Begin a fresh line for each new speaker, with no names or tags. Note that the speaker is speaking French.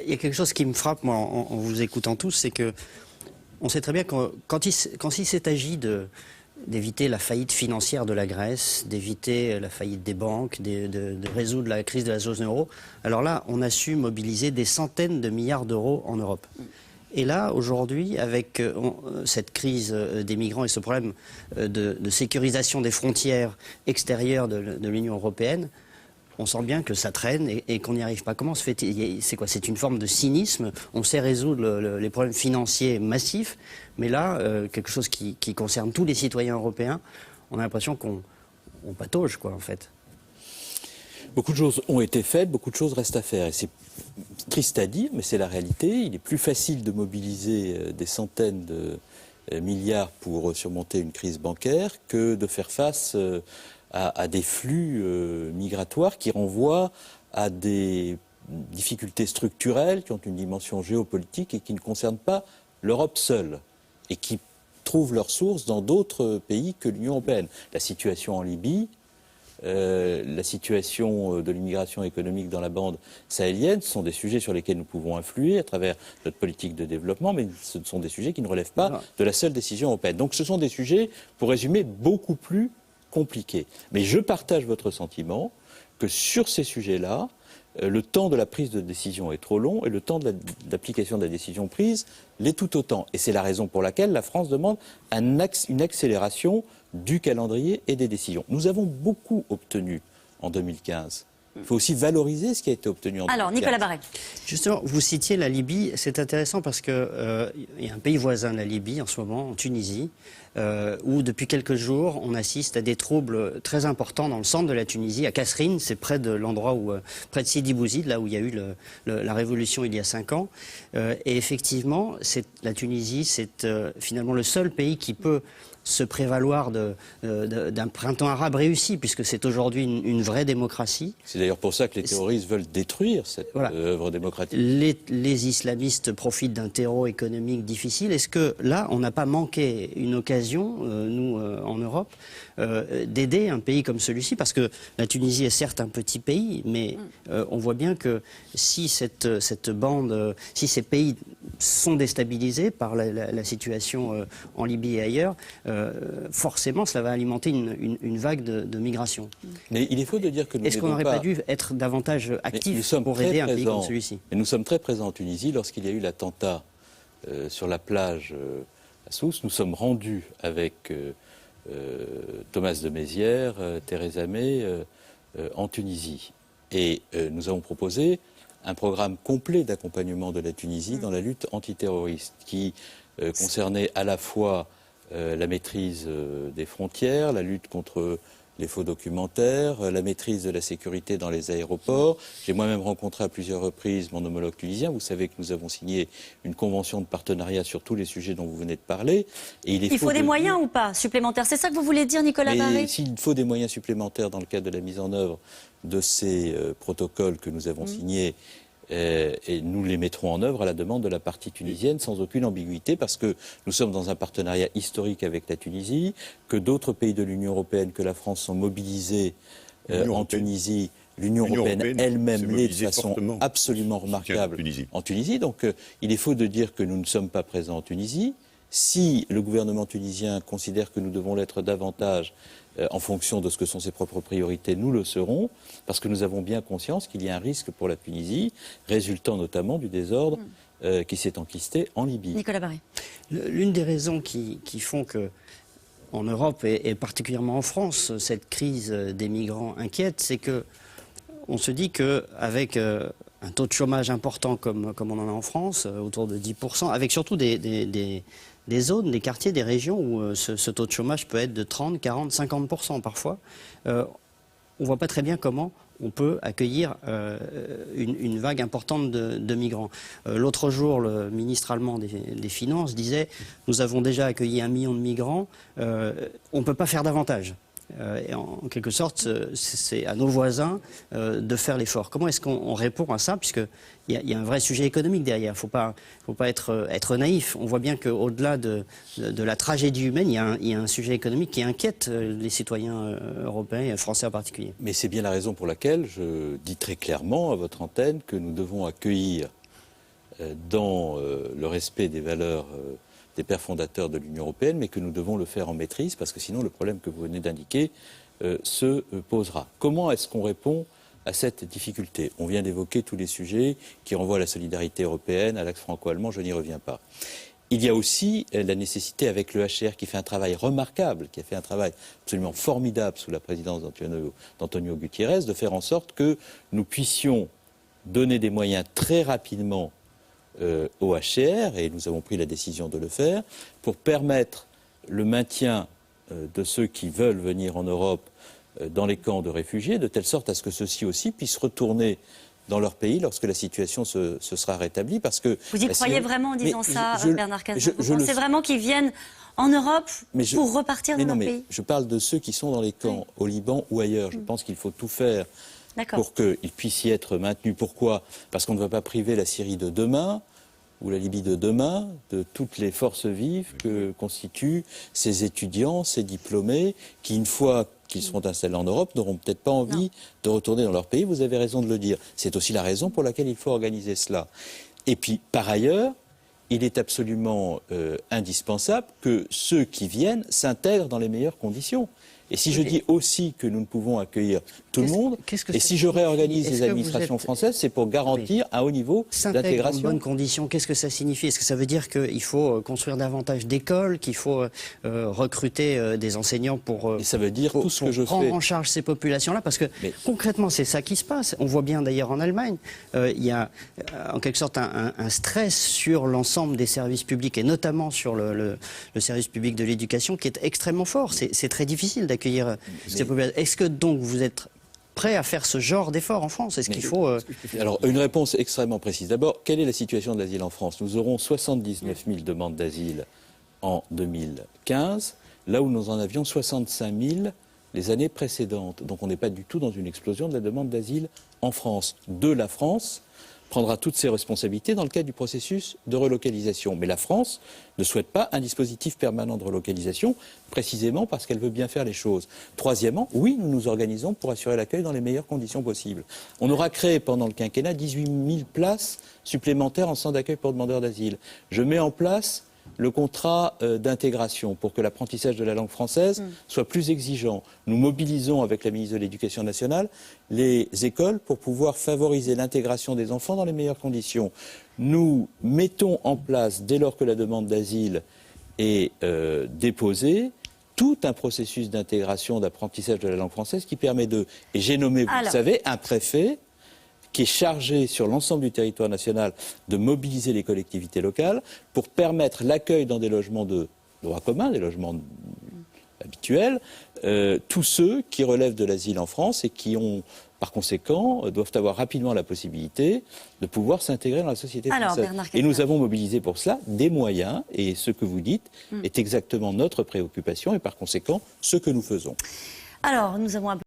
il y a quelque chose qui me frappe, moi, en vous écoutant tous, c'est que on sait très bien que quand il s'est agi d'éviter la faillite financière de la Grèce, d'éviter la faillite des banques, de résoudre la crise de la zone euro, alors là, on a su mobiliser des centaines de milliards d'euros en Europe. Et là, aujourd'hui, avec cette crise des migrants et ce problème de sécurisation des frontières extérieures de l'Union européenne, on sent bien que ça traîne et qu'on n'y arrive pas. Comment se fait-il? C'est quoi? C'est une forme de cynisme. On sait résoudre les problèmes financiers massifs, mais là, quelque chose qui concerne tous les citoyens européens, on a l'impression qu'on patauge, quoi, en fait.
Beaucoup de choses ont été faites, beaucoup de choses restent à faire. Et c'est triste à dire, mais c'est la réalité. Il est plus facile de mobiliser des centaines de milliards pour surmonter une crise bancaire que de faire face à des flux migratoires qui renvoient à des difficultés structurelles qui ont une dimension géopolitique et qui ne concernent pas l'Europe seule et qui trouvent leur source dans d'autres pays que l'Union européenne. La situation en Libye, la situation de l'immigration économique dans la bande sahélienne, ce sont des sujets sur lesquels nous pouvons influer à travers notre politique de développement, mais ce sont des sujets qui ne relèvent pas de la seule décision européenne. Donc ce sont des sujets, pour résumer, beaucoup plus compliqués. Mais je partage votre sentiment que sur ces sujets-là, le temps de la prise de décision est trop long et le temps de l'application de la décision prise l'est tout autant. Et c'est la raison pour laquelle la France demande une accélération du calendrier et des décisions. Nous avons beaucoup obtenu en 2015. Il faut aussi valoriser ce qui a été obtenu en 2015.
Alors, Nicolas Barré.
Justement, vous citiez la Libye, c'est intéressant parce qu'il y a un pays voisin de la Libye en ce moment, en Tunisie, où depuis quelques jours, on assiste à des troubles très importants dans le centre de la Tunisie, à Kasserine, c'est près de l'endroit où, près de Sidi Bouzid, là où il y a eu la révolution il y a 5 ans. Et effectivement, la Tunisie, c'est finalement le seul pays qui peut se prévaloir d'un printemps arabe réussi, puisque c'est aujourd'hui une vraie démocratie.
C'est d'ailleurs pour ça que les terroristes veulent détruire cette œuvre démocratique.
Les islamistes profitent d'un terreau économique difficile. Est-ce que là, on n'a pas manqué une occasion, nous, en Europe, d'aider un pays comme celui-ci? Parce que la Tunisie est certes un petit pays, mais on voit bien que si cette bande, si ces pays sont déstabilisés par la situation en Libye et ailleurs, forcément, cela va alimenter une vague de migration.
Mais il est faux de dire que nous
Est-ce qu'on n'aurait pas dû être davantage actifs pour aider un pays comme celui-ci?
Nous sommes très présents en Tunisie. Lorsqu'il y a eu l'attentat sur la plage à Sousse, nous sommes rendus avec Thomas de Maizière, Theresa May, en Tunisie. Et nous avons proposé un programme complet d'accompagnement de la Tunisie dans la lutte antiterroriste qui concernait à la fois la maîtrise des frontières, la lutte contre les faux documentaires, la maîtrise de la sécurité dans les aéroports. J'ai moi-même rencontré à plusieurs reprises mon homologue tunisien. Vous savez que nous avons signé une convention de partenariat sur tous les sujets dont vous venez de parler. Et il faut
des moyens ou pas supplémentaires? C'est ça que vous voulez dire, Nicolas Barré?
S'il faut des moyens supplémentaires dans le cadre de la mise en œuvre de ces protocoles que nous avons signés, et nous les mettrons en œuvre à la demande de la partie tunisienne sans aucune ambiguïté parce que nous sommes dans un partenariat historique avec la Tunisie, que d'autres pays de l'Union européenne que la France sont mobilisés en Tunisie. L'Union européenne elle-même l'est de façon absolument remarquable en Tunisie. Donc il est faux de dire que nous ne sommes pas présents en Tunisie. Si le gouvernement tunisien considère que nous devons l'être davantage en fonction de ce que sont ses propres priorités, nous le serons, parce que nous avons bien conscience qu'il y a un risque pour la Tunisie, résultant notamment du désordre qui s'est enquisté en Libye.
Nicolas Barré.
L'une des raisons qui font que, en Europe et particulièrement en France, cette crise des migrants inquiète, c'est que on se dit qu'avec un taux de chômage important comme on en a en France, autour de 10%, avec surtout des zones, des quartiers, des régions où ce taux de chômage peut être de 30, 40, 50% parfois, on ne voit pas très bien comment on peut accueillir une vague importante de migrants. L'autre jour, le ministre allemand des Finances disait « Nous avons déjà accueilli 1 million de migrants, on ne peut pas faire davantage ». Et en quelque sorte, c'est à nos voisins de faire l'effort. Comment est-ce qu'on répond à ça? Puisqu'il y a un vrai sujet économique derrière. Il ne faut pas être naïf. On voit bien qu'au-delà de la tragédie humaine, il y a un sujet économique qui inquiète les citoyens européens et français en particulier.
Mais c'est bien la raison pour laquelle je dis très clairement à votre antenne que nous devons accueillir dans le respect des valeurs des pères fondateurs de l'Union européenne, mais que nous devons le faire en maîtrise, parce que sinon le problème que vous venez d'indiquer se posera. Comment est-ce qu'on répond à cette difficulté? On vient d'évoquer tous les sujets qui renvoient à la solidarité européenne, à l'axe franco-allemand, je n'y reviens pas. Il y a aussi la nécessité avec le HR qui fait un travail remarquable, qui a fait un travail absolument formidable sous la présidence d'Antonio Gutiérrez, de faire en sorte que nous puissions donner des moyens très rapidement au HR, et nous avons pris la décision de le faire, pour permettre le maintien de ceux qui veulent venir en Europe dans les camps de réfugiés, de telle sorte à ce que ceux-ci aussi puissent retourner dans leur pays lorsque la situation se sera rétablie. Parce que,
vous y croyez vraiment en disant ça, Bernard Cazeneuve? Vous pensez vraiment qu'ils viennent en Europe pour repartir dans leur pays?
Je parle de ceux qui sont dans les camps, au Liban ou ailleurs. Je pense qu'il faut tout faire pour qu'ils puissent y être maintenus. Pourquoi? Parce qu'on ne va pas priver la Syrie de demain, ou la Libye de demain, de toutes les forces vives que constituent ces étudiants, ces diplômés, qui, une fois qu'ils seront installés en Europe, n'auront peut-être pas envie de retourner dans leur pays. Vous avez raison de le dire. C'est aussi la raison pour laquelle il faut organiser cela. Et puis, par ailleurs, il est absolument indispensable que ceux qui viennent s'intègrent dans les meilleures conditions. Et si je dis aussi que nous ne pouvons accueillir tout le monde, et si je réorganise les administrations françaises, c'est pour garantir un haut niveau d'intégration.
Dans de bonnes conditions, qu'est-ce que ça signifie? Est-ce que ça veut dire qu'il faut construire davantage d'écoles, qu'il faut recruter des enseignants pour,
et ça veut dire tout ce que je
prendre
fais
en charge ces populations-là? Parce que concrètement, c'est ça qui se passe. On voit bien d'ailleurs en Allemagne, il y a en quelque sorte un stress sur l'ensemble des services publics, et notamment sur le service public de l'éducation, qui est extrêmement fort. C'est très difficile d'accueillir ces populations. Est-ce que donc vous êtes prêt à faire ce genre d'effort en France? Est-ce qu'il faut...
Alors, une réponse extrêmement précise. D'abord, quelle est la situation de l'asile en France? Nous aurons 79 000 demandes d'asile en 2015, là où nous en avions 65 000 les années précédentes. Donc on n'est pas du tout dans une explosion de la demande d'asile en France. La France prendra toutes ses responsabilités dans le cadre du processus de relocalisation. Mais la France ne souhaite pas un dispositif permanent de relocalisation, précisément parce qu'elle veut bien faire les choses. Troisièmement, oui, nous nous organisons pour assurer l'accueil dans les meilleures conditions possibles. On aura créé pendant le quinquennat 18 000 places supplémentaires en centre d'accueil pour demandeurs d'asile. Je mets en place le contrat d'intégration pour que l'apprentissage de la langue française soit plus exigeant. Nous mobilisons avec la ministre de l'Éducation nationale les écoles pour pouvoir favoriser l'intégration des enfants dans les meilleures conditions. Nous mettons en place, dès lors que la demande d'asile est déposée, tout un processus d'intégration, d'apprentissage de la langue française qui permet de... Et j'ai nommé, vous le savez, un préfet qui est chargé sur l'ensemble du territoire national de mobiliser les collectivités locales pour permettre l'accueil dans des logements de droit commun, des logements habituels, tous ceux qui relèvent de l'asile en France et qui ont, par conséquent, doivent avoir rapidement la possibilité de pouvoir s'intégrer dans la société française. Et nous avons mobilisé pour cela des moyens, et ce que vous dites est exactement notre préoccupation et par conséquent ce que nous faisons.
Alors, nous avons